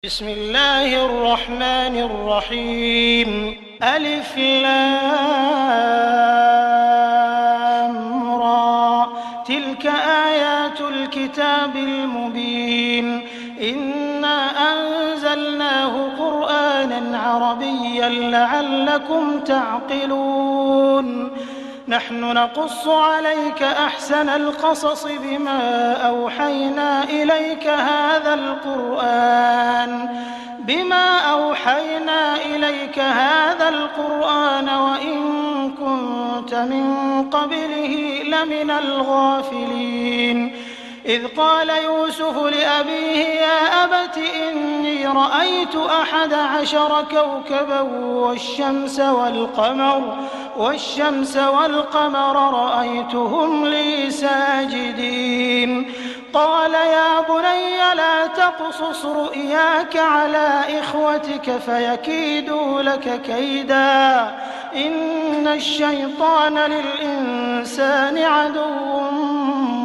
بسم الله الرحمن الرحيم. ألف لام را، تلك آيات الكتاب المبين. إنا أنزلناه قرآنا عربيا لعلكم تعقلون. نحن نقص عليك أحسن القصص بما أوحينا إليك هذا القرآن وإن كنت من قبله لمن الغافلين. إذ قال يوسف لأبيه يا أبت إني رأيت 11 كوكبا والشمس والقمر رأيتهم لي ساجدين. قال يا بني لا تقصص رؤياك على إخوتك فيكيدوا لك كيدا، إن الشيطان للإنسان عدو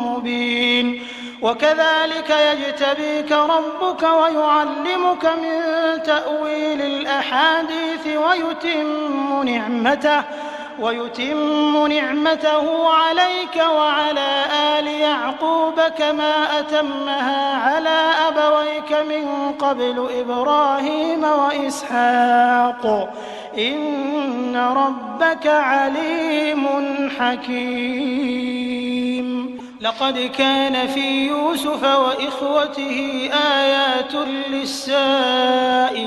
مبين. وكذلك يجتبيك ربك ويعلمك من تأويل الأحاديث ويتم نعمته عليك وعلى آل يعقوب كما أتمها على أبويك من قبل إبراهيم وإسحاق، إن ربك عليم حكيم. لقد كان في يوسف وإخوته آيات للسائلين،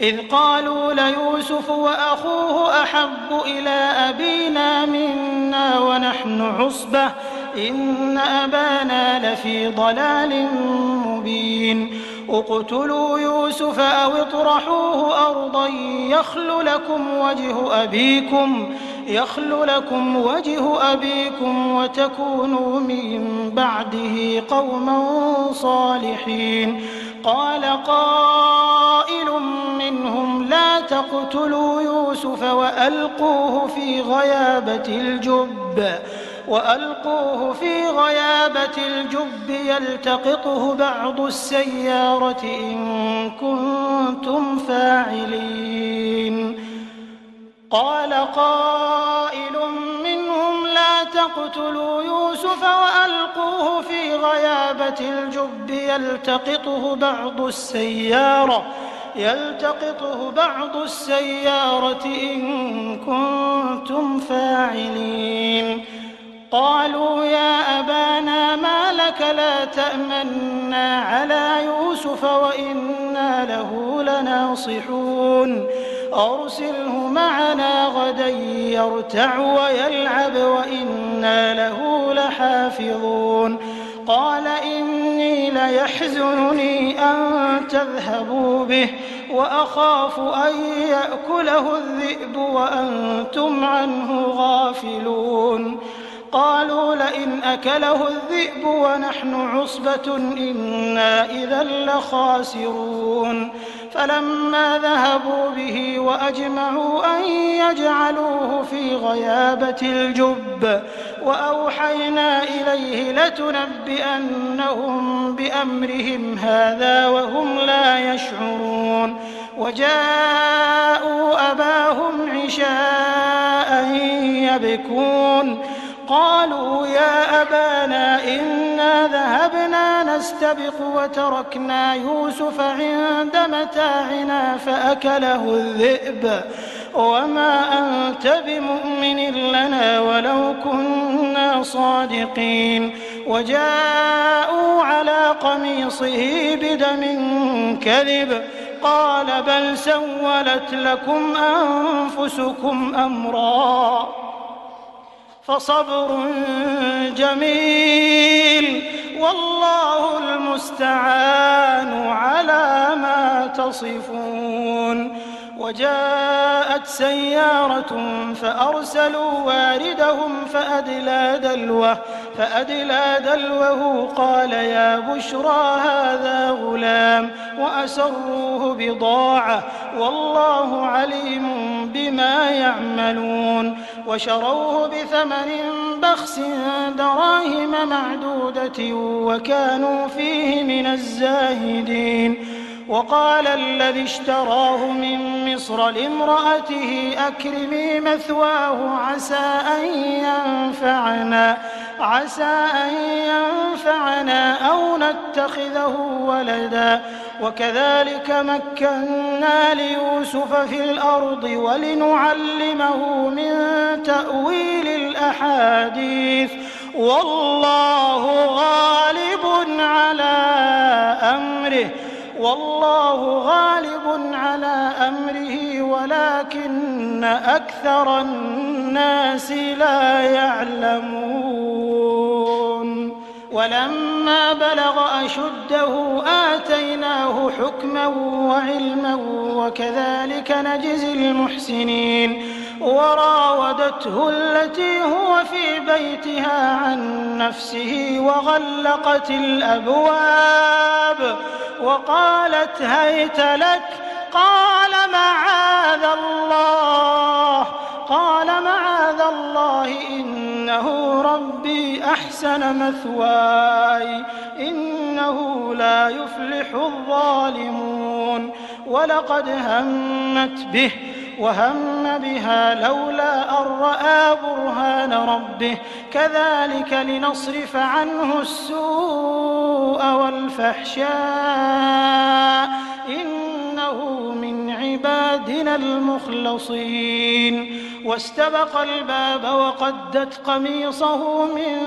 إذ قالوا ليوسف وأخوه أحب إلى أبينا منا ونحن عصبة إن أبانا لفي ضلال مبين. اقتلوا يوسف أو اطرحوه أرضا يخل لكم وجه أبيكم وتكونوا من بعده قوما صالحين. قال قائل منهم لا تقتلوا يوسف وألقوه في غيابة الجب يلتقطه بعض السيارة إن كنتم فاعلين. قال قائل منهم لا تقتلوا يوسف وألقوه في غيابة الجب يلتقطه بعض السيارة إن كنتم فاعلين. قالوا يا أبانا ما لك لا تأمنا على يوسف وإنا له لناصحون، أرسله معنا غدا يرتع ويلعب وإنا له لحافظون. قال إني ليحزنني أن تذهبوا به وأخاف أن يأكله الذئب وأنتم عنه غافلون. قالوا لئن أكله الذئب ونحن عصبة إنا إذا لخاسرون. فلما ذهبوا به وأجمعوا أن يجعلوه في غيابة الجب وأوحينا إليه لتنبئنهم بأمرهم هذا وهم لا يشعرون. وجاءوا أباهم عشاء يبكون. قالوا يا أبانا إنا ذهبنا نستبق وتركنا يوسف عند متاعنا فأكله الذئب وما أنت بمؤمن لنا ولو كنا صادقين. وجاءوا على قميصه بدم كذب قال بل سولت لكم أنفسكم أمرا فصبر جميل والله المستعان على ما تصفون. وجاءت سيارة فأرسلوا واردهم فأدلى دلوه قال يا بشرى هذا غلام وأسروه بضاعة والله عليم بما يعملون. وشروه بثمن بخس دراهم معدودة وكانوا فيه من الزاهدين. وقال الذي اشتراه من مصر لامرأته أكرمي مثواه عسى أن ينفعنا أو نتخذه ولدا وكذلك مكنا ليوسف في الأرض ولنعلمه من تأويل الأحاديث والله غالب على أمره ولكن أكثر الناس لا يعلمون ولما بلغ أشده آتيناه حكما وعلما وكذلك نجزي المحسنين وراودته التي هو في بيتها عن نفسه وغلقت الأبواب وقالت هيت لك قال معاذ الله إنه ربي أحسن مثواي إنه لا يفلح الظالمون ولقد همت به وهم بها لولا أن رأى برهان ربه كذلك لنصرف عنه السوء والفحشاء إنه من عبادنا المخلصين واستبق الباب وقدت قميصه من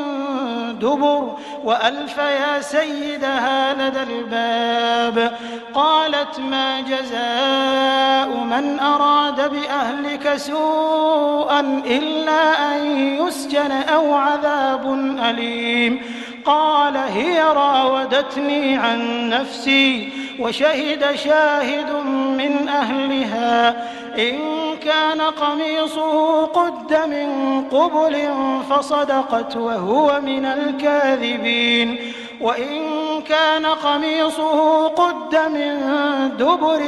دبر وألف يا سيدها لدى الباب قالت ما جزاء من أراد بأهلك سوءا إلا أن يسجن أو عذاب أليم قال هي راودتني عن نفسي وشهد شاهد من أهلها إن كان قميصه قد من قبل فصدقت وهو من الكاذبين وإن كان قميصه قد من دبر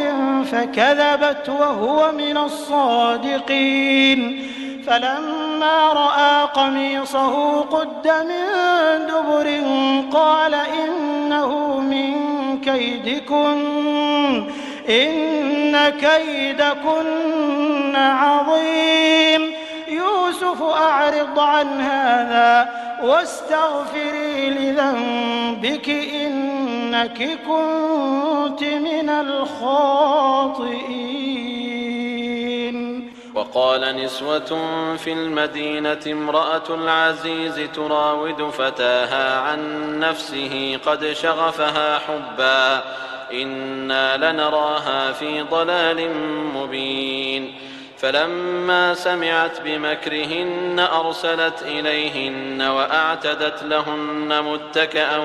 فكذبت وهو من الصادقين فلما رأى قميصه قد من دبر قال إنه من كيدكن إن كيدكن عظيم يوسف أعرض عن هذا واستغفري لذنبك إنك كنت من الخاطئين. وقال نسوة في المدينة امرأة العزيز تراود فتاها عن نفسه قد شغفها حبا إنا لنراها في ضلال مبين فلما سمعت بمكرهن أرسلت إليهن وأعتدت لهن متكئا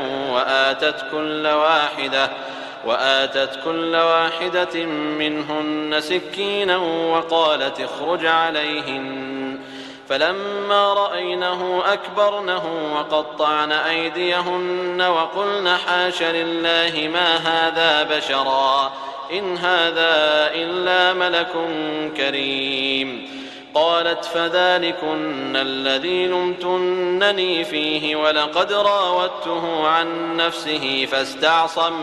وآتت كل واحدة منهن سكينا وقالت اخرج عليهن فلما رأينه أكبرنه وقطعن أيديهن وقلن حاش لله ما هذا بشرا إن هذا إلا ملك كريم قالت فذلكن الذي لمتنني فيه ولقد راودته عن نفسه فاستعصم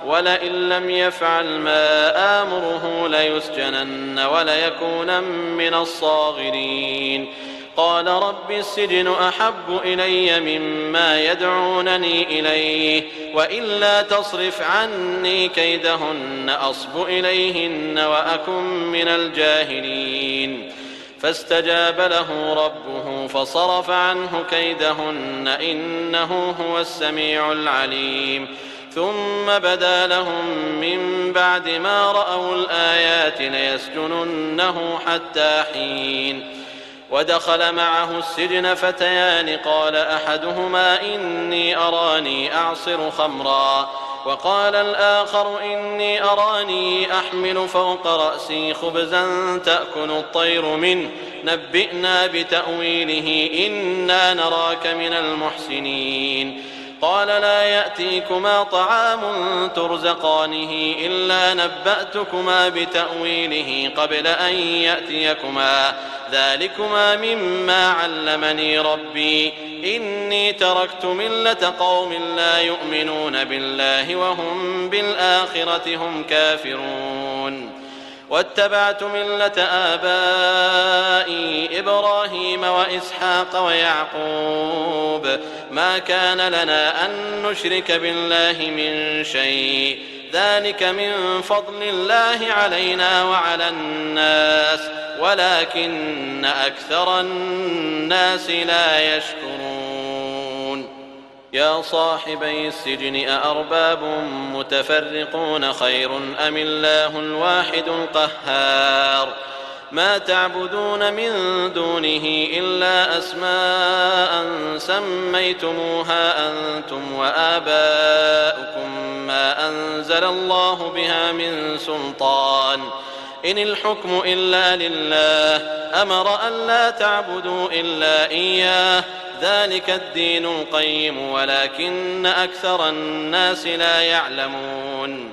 ولئن لم يفعل ما آمره ليسجنن وليكونن من الصاغرين قال رب السجن أحب إلي مما يدعونني إليه وإلا تصرف عني كيدهن أصب إليهن وأكن من الجاهلين فاستجاب له ربه فصرف عنه كيدهن إنه هو السميع العليم ثم بدا لهم من بعد ما رأوا الآيات ليسجننه حتى حين ودخل معه السجن فتيان قال أحدهما إني أراني أعصر خمرا وقال الآخر إني أراني أحمل فوق رأسي خبزا تأكل الطير منه نبئنا بتأويله إنا نراك من المحسنين قال لا يأتيكما طعام ترزقانه إلا نبأتكما بتأويله قبل أن يأتيكما ذلكما مما علمني ربي إني تركت ملة قوم لا يؤمنون بالله وهم بالآخرة هم كافرون واتبعت ملة آبائي إبراهيم وإسحاق ويعقوب ما كان لنا أن نشرك بالله من شيء ذلك من فضل الله علينا وعلى الناس ولكن أكثر الناس لا يشكرون يا صاحبي السجن أأرباب متفرقون خير أم الله الواحد القهار ما تعبدون من دونه إلا أسماء سميتموها أنتم وآباؤكم ما أنزل الله بها من سلطان إن الحكم إلا لله أمر أن لا تعبدوا إلا إياه ذلك الدين القيم ولكن أكثر الناس لا يعلمون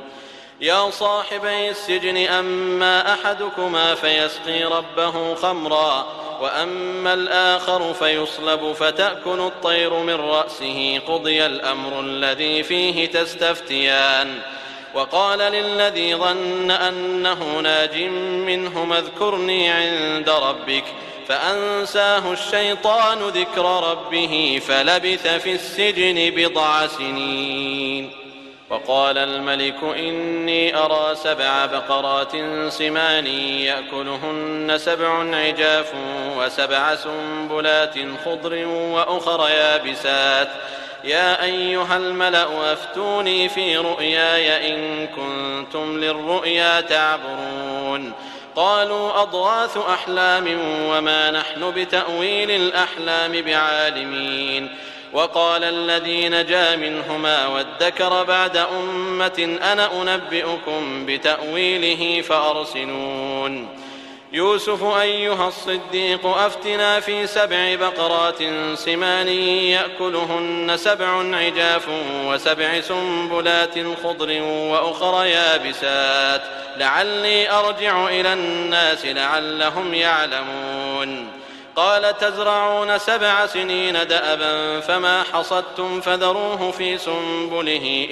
يا صاحبي السجن أما أحدكما فيسقي ربه خمرا وأما الآخر فيصلب فتأكل الطير من رأسه قضي الأمر الذي فيه تستفتيان وقال للذي ظن أنه ناج منهما اذكرني عند ربك فأنساه الشيطان ذكر ربه فلبث في السجن بضع سنين وقال الملك إني أرى 7 بقرات سمان يأكلهن 7 عجاف و7 سنبلات خضر وأخر يابسات يا أيها الملأ أفتوني في رؤياي إن كنتم للرؤيا تعبرون قالوا أضغاث أحلام وما نحن بتأويل الأحلام بعالمين وقال الذي نجا منهما وادكر بعد أمة أنا أنبئكم بتأويله فأرسلون يوسف أيها الصديق أفتنا في 7 بقرات سمان يأكلهن 7 عجاف و7 سنبلات خضر وأخر يابسات لعلي أرجع إلى الناس لعلهم يعلمون قال تزرعون 7 سنين دأبا فما حصدتم فذروه في سنبله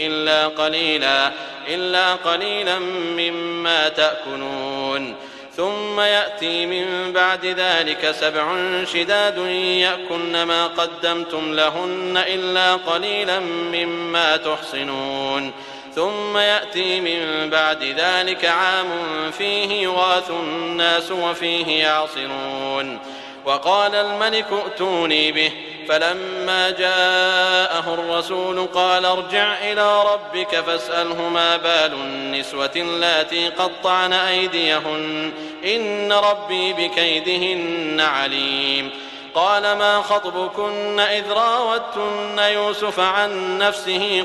إلا قليلا مما تأكلون ثم يأتي من بعد ذلك 7 شداد يأكلن ما قدمتم لهن إلا قليلا مما تحصنون ثم يأتي من بعد ذلك عام فيه يغاث الناس وفيه يعصرون وقال الملك ائتوني به فلما جاءه الرسول قال ارجع إلى ربك فاسأله ما بال النسوة اللاتي قطعن أيديهن إن ربي بكيدهن عليم قال ما خطبكن إذ راوتن يوسف عن نفسه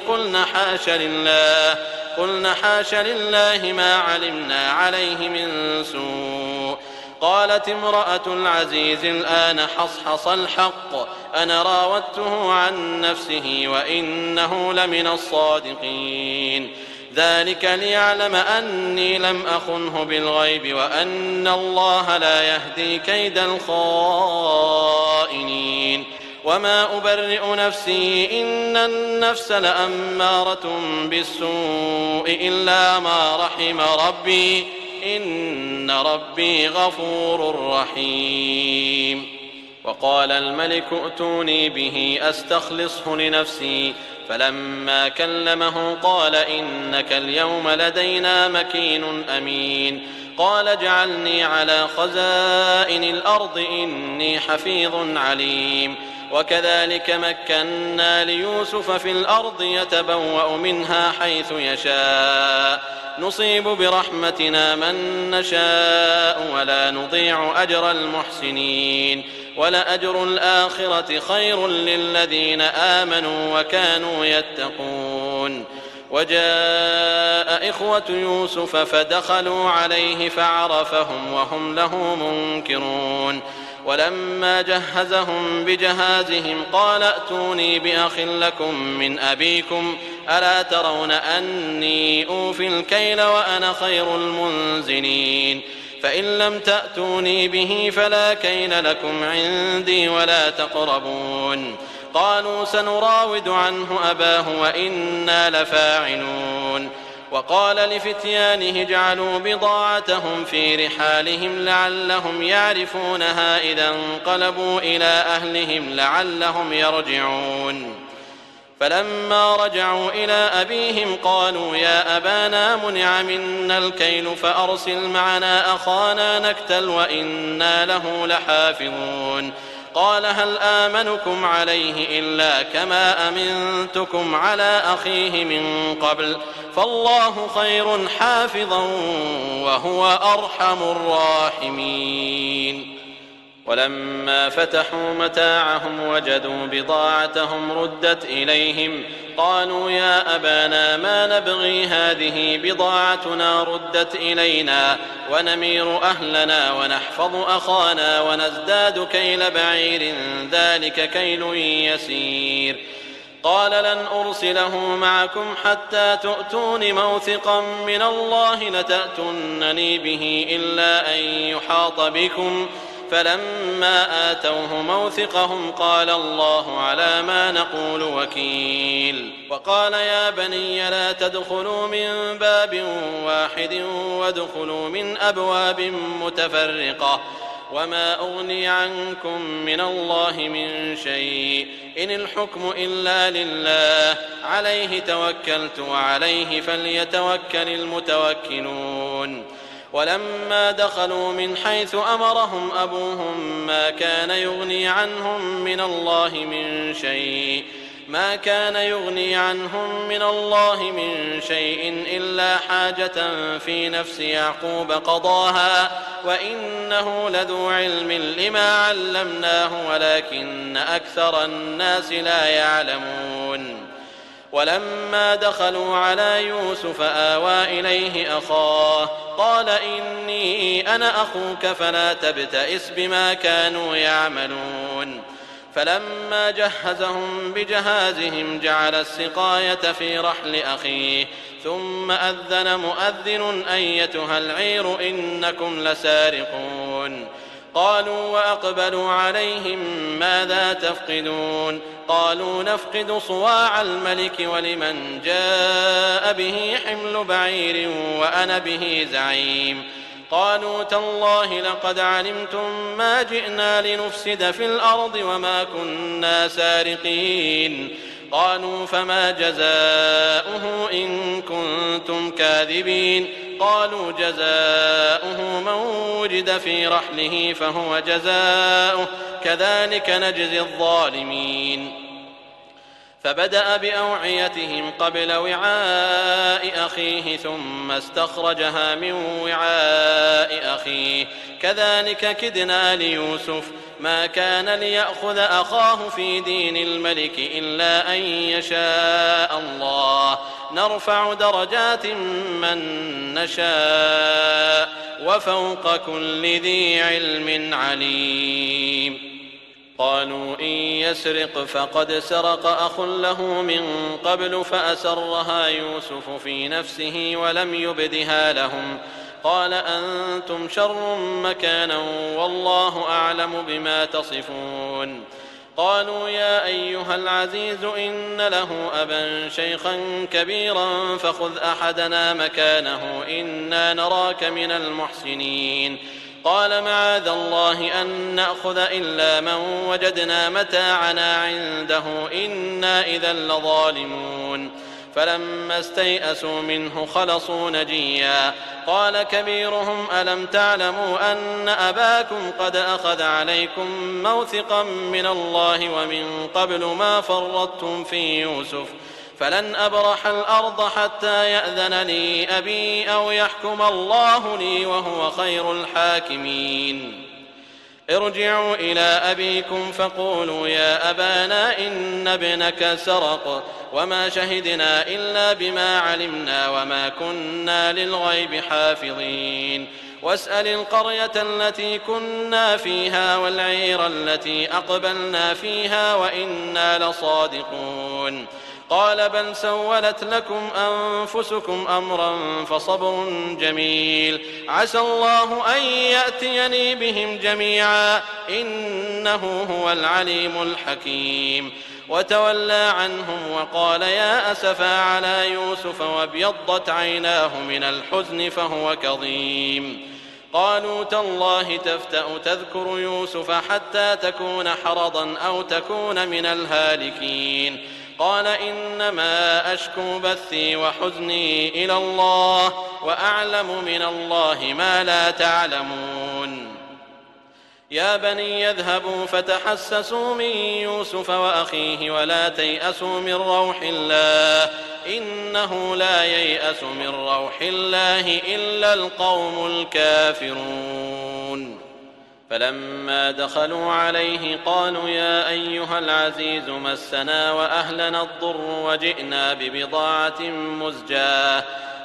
قلن حاش لله ما علمنا عليه من سوء قالت امرأة العزيز الآن حصحص الحق أنا راودته عن نفسه وإنه لمن الصادقين ذلك ليعلم أني لم أخنه بالغيب وأن الله لا يهدي كيد الخائنين وما أبرئ نفسي إن النفس لأمارة بالسوء إلا ما رحم ربي إن ربي غفور رحيم وقال الملك ائتوني به أستخلصه لنفسي فلما كلمه قال إنك اليوم لدينا مكين أمين قال اجعلني على خزائن الأرض إني حفيظ عليم وكذلك مكنا ليوسف في الأرض يتبوأ منها حيث يشاء نصيب برحمتنا من نشاء ولا نضيع أجر المحسنين ولأجر الآخرة خير للذين آمنوا وكانوا يتقون وجاء إخوة يوسف فدخلوا عليه فعرفهم وهم له منكرون ولما جهزهم بجهازهم قال ائتوني بأخ لكم من أبيكم ألا ترون أني أوفي الكيل وأنا خير المنزلين فإن لم تأتوني به فلا كيل لكم عندي ولا تقربون قالوا سنراود عنه أباه وإنا لفاعلون. وقال لفتيانه اجعلوا بضاعتهم في رحالهم لعلهم يعرفونها إذا انقلبوا إلى أهلهم لعلهم يرجعون. فلما رجعوا إلى أبيهم قالوا يا أبانا منع منا الكيل فأرسل معنا أخانا نكتل وإنا له لحافظون. قال هل آمنكم عليه إلا كما أمنتكم على أخيه من قبل فالله خير حافظا وهو أرحم الراحمين. ولما فتحوا متاعهم وجدوا بضاعتهم ردت إليهم قالوا يا أبانا ما نبغي هذه بضاعتنا ردت إلينا ونمير أهلنا ونحفظ أخانا ونزداد كيل بعير ذلك كيل يسير. قال لن أرسله معكم حتى تؤتون موثقا من الله لتأتونني به إلا أن يحاط بكم فلما آتوه موثقهم قال الله على ما نقول وكيل. وقال يا بني لا تدخلوا من باب واحد وادخلوا من أبواب متفرقة وما أغني عنكم من الله من شيء إن الحكم إلا لله عليه توكلت وعليه فليتوكل المتوكلون. ولما دخلوا من حيث أمرهم أبوهم ما كان يغني عنهم من الله من شيء إلا حاجة في نفس يعقوب قضاها وإنه لذو علم لما علمناه ولكن أكثر الناس لا يعلمون. ولما دخلوا على يوسف آوى إليه أخاه قال إني أنا أخوك فلا تبتئس بما كانوا يعملون. فلما جهزهم بجهازهم جعل السقاية في رحل أخيه ثم أذن مؤذن أيتها العير إنكم لسارقون. قالوا وأقبلوا عليهم ماذا تفقدون قالوا نفقد صواع الملك ولمن جاء به حمل بعير وأنا به زعيم. قالوا تالله لقد علمتم ما جئنا لنفسد في الأرض وما كنا سارقين. قالوا فما جزاؤه إن كنتم كاذبين. قالوا جزاؤه من وجد في رحله فهو جزاؤه كذلك نجزي الظالمين. فبدأ بأوعيتهم قبل وعاء أخيه ثم استخرجها من وعاء أخيه كذلك كدنا ليوسف ما كان ليأخذ أخاه في دين الملك إلا أن يشاء الله نرفع درجات من نشاء وفوق كل ذي علم عليم. قالوا إن يسرق فقد سرق أخ له من قبل فأسرها يوسف في نفسه ولم يبدها لهم. قال أنتم شر مكانا والله أعلم بما تصفون. قالوا يا أيها العزيز إن له أبا شيخا كبيرا فخذ أحدنا مكانه إنا نراك من المحسنين. قال معاذ الله أن نأخذ إلا من وجدنا متاعنا عنده إنا إذا لظالمون. فلما استيئسوا منه خلصوا نجيا. قال كبيرهم ألم تعلموا أن أباكم قد أخذ عليكم موثقا من الله ومن قبل ما فرطتم في يوسف فلن أبرح الأرض حتى يأذن لي أبي أو يحكم الله لي وهو خير الحاكمين. ارجعوا إلى أبيكم فقولوا يا أبانا إن ابنك سرق وما شهدنا إلا بما علمنا وما كنا للغيب حافظين. واسأل القرية التي كنا فيها والعير التي أقبلنا فيها وإنا لصادقون. قال بل سولت لكم أنفسكم أمرا فصبر جميل عسى الله أن يأتيني بهم جميعا إنه هو العليم الحكيم. وتولى عنهم وقال يا أسفا على يوسف وابيضت عيناه من الحزن فهو كظيم. قالوا تالله تفتأ تذكر يوسف حتى تكون حرضا أو تكون من الهالكين. قال إنما أشكو بثي وحزني إلى الله وأعلم من الله ما لا تعلمون. يا بني يذهبوا فتحسسوا من يوسف وأخيه ولا تيأسوا من روح الله إنه لا ييأس من روح الله إلا القوم الكافرون. فلما دخلوا عليه قالوا يا أيها العزيز مسنا وأهلنا الضر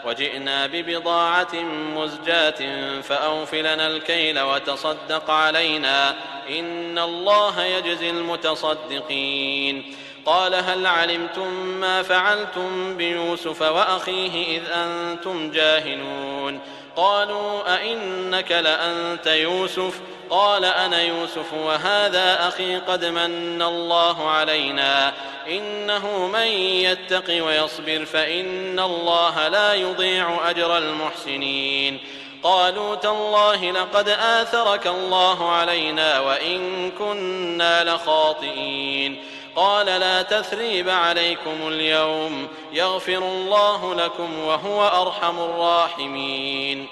وجئنا ببضاعة مزجاة فأوف لنا الكيل وتصدق علينا إن الله يجزي المتصدقين. قال هل علمتم ما فعلتم بيوسف وأخيه إذ أنتم جاهلون؟ قالوا أئنك لأنت يوسف؟ قال أنا يوسف وهذا أخي قد من الله علينا إنه من يتق ويصبر فإن الله لا يضيع أجر المحسنين. قالوا تالله لقد آثرك الله علينا وإن كنا لخاطئين. قال لا تثريب عليكم اليوم يغفر الله لكم وهو أرحم الراحمين.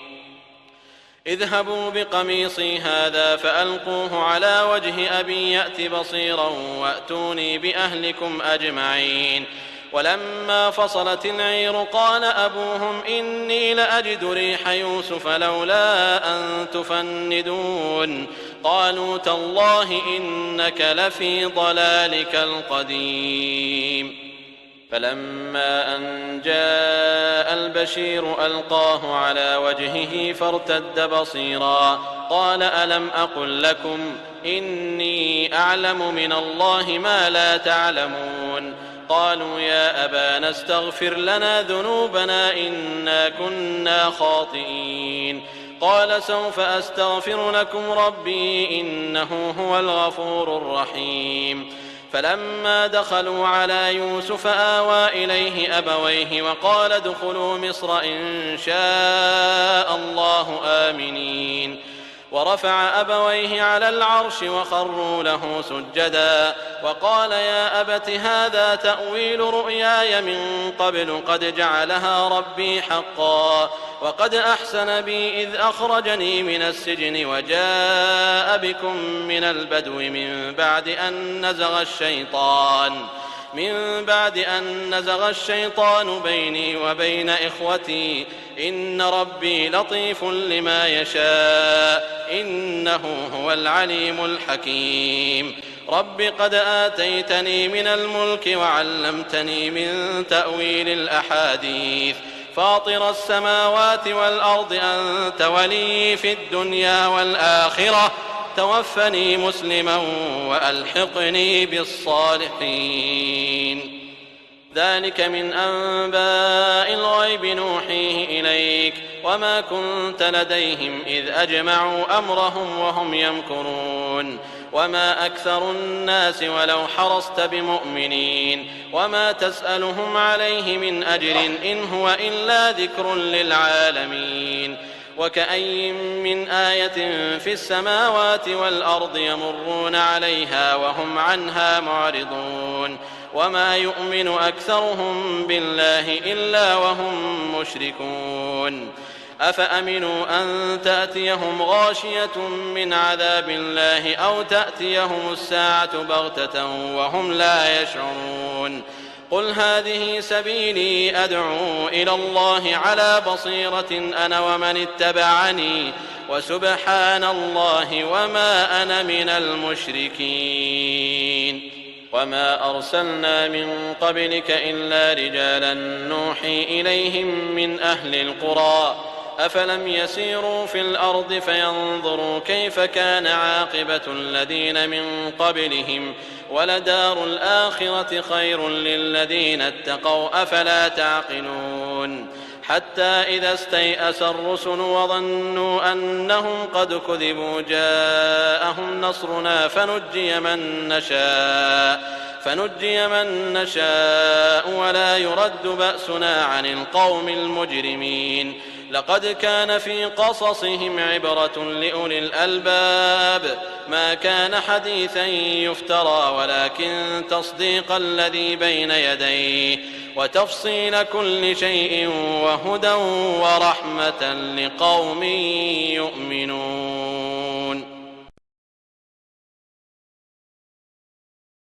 اذهبوا بقميصي هذا فألقوه على وجه أبي يأت بصيرا وأتوني بأهلكم أجمعين. ولما فصلت العير قال أبوهم إني لأجد ريح يوسف لولا أن تفندون. قالوا تالله إنك لفي ضلالك القديم. فلما أن جاء البشير ألقاه على وجهه فارتد بصيرا قال ألم أقل لكم إني أعلم من الله ما لا تعلمون؟ قالوا يا أبانا استغفر لنا ذنوبنا إنا كنا خاطئين. قال سوف أستغفر لكم ربي إنه هو الغفور الرحيم. فلما دخلوا على يوسف آوى إليه أبويه وقال ادخلوا مصر إن شاء الله آمنين. ورفع أبويه على العرش وخروا له سجدا وقال يا أبت هذا تأويل رؤياي من قبل قد جعلها ربي حقا وقد أحسن بي إذ أخرجني من السجن وجاء بكم من البدو من بعد أن نزغ الشيطان بيني وبين إخوتي إن ربي لطيف لما يشاء إنه هو العليم الحكيم. رب قد آتيتني من الملك وعلمتني من تأويل الأحاديث فاطر السماوات والأرض أنت ولي في الدنيا والآخرة توفني مسلما وألحقني بالصالحين. ذلك من أنباء الغيب نوحيه إليك وما كنت لديهم إذ أجمعوا أمرهم وهم يمكرون. وما أكثر الناس ولو حرصت بمؤمنين وما تسألهم عليه من أجر إن هو إلا ذكر للعالمين. وكأي من آية في السماوات والأرض يمرون عليها وهم عنها معرضون وما يؤمن أكثرهم بالله إلا وهم مشركون. أفأمنوا أن تأتيهم غاشية من عذاب الله أو تأتيهم الساعة بغتة وهم لا يشعرون. قل هذه سبيلي أدعو إلى الله على بصيرة أنا ومن اتبعني وسبحان الله وما أنا من المشركين. وما أرسلنا من قبلك إلا رجالا نوحي إليهم من أهل القرى أفلم يسيروا في الأرض فينظروا كيف كان عاقبة الذين من قبلهم ولدار الآخرة خير للذين اتقوا أفلا تعقلون. حتى إذا استيأس الرسل وظنوا أنهم قد كذبوا جاءهم نصرنا فنجي من نشاء فنجي من نشاء ولا يرد بأسنا عن القوم المجرمين. لقد كان في قصصهم عبرة لأولي الألباب ما كان حديثا يفترى ولكن تصديق الذي بين يديه وتفصيل كل شيء وهدى ورحمة لقوم